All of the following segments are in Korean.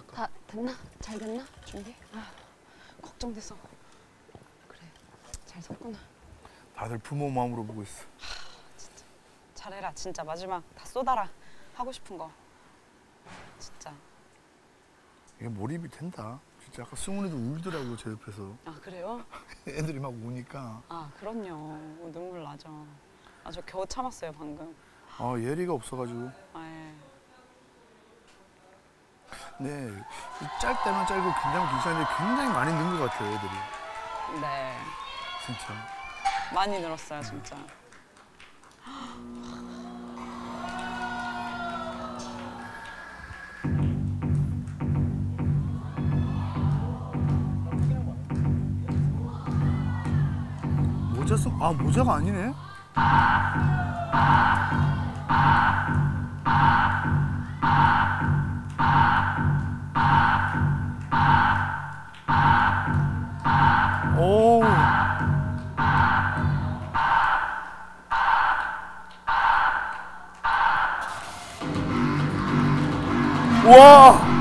다 됐나? 잘 됐나? 준비? 아, 걱정돼서. 그래, 잘 섰구나. 다들 부모 마음으로 보고 있어. 진짜 잘해라. 진짜 마지막 다 쏟아라. 하고 싶은 거. 진짜. 이게 몰입이 된다. 진짜 아까 승훈이도 울더라고 제 옆에서. 아 그래요? 애들이 막 우니까. 아 그럼요. 눈물 나죠. 아 저 겨우 참았어요 방금. 아 예리가 없어가지고. 아 예. 네, 짤 때만 짧고 긴장 기시하는데 굉장히 많이 는 것 같아요 애들이. 네. 진짜. 많이 늘었어요 진짜. 모자 써? 아 모자가 아니네? 오. 와.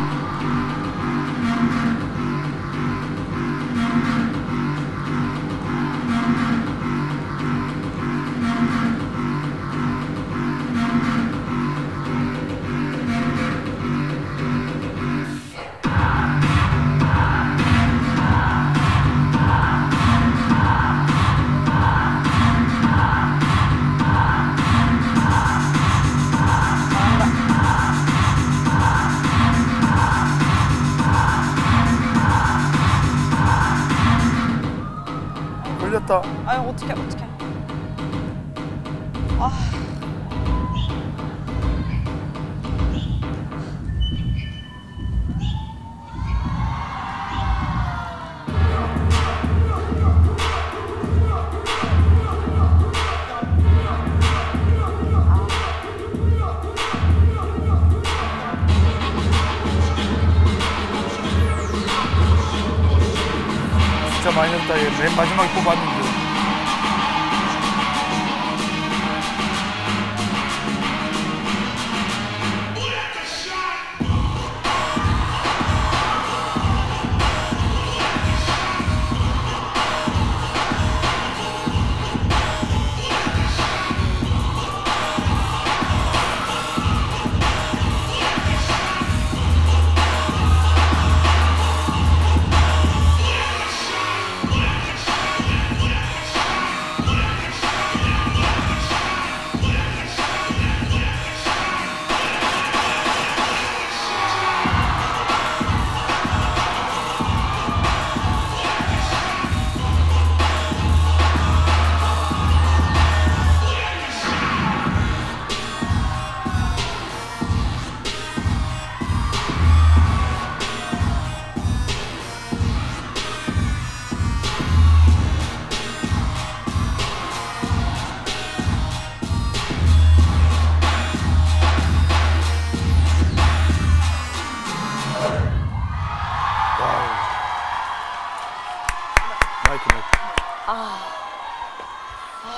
걸렸다. 아유 어떡해. 아. 진짜 많이 넣었다. 얘 맨 마지막에 뽑았는데.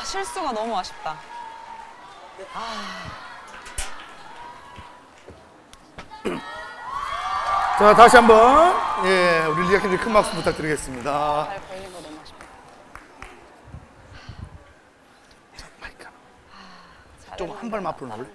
실수가 너무 아쉽다. 자 다시 한번 예 우리 리아킴들 큰 박수 부탁드리겠습니다. 잘 걸린 거 너무 아쉽다. 자 마이크 좀 한 발만 앞으로 나올래?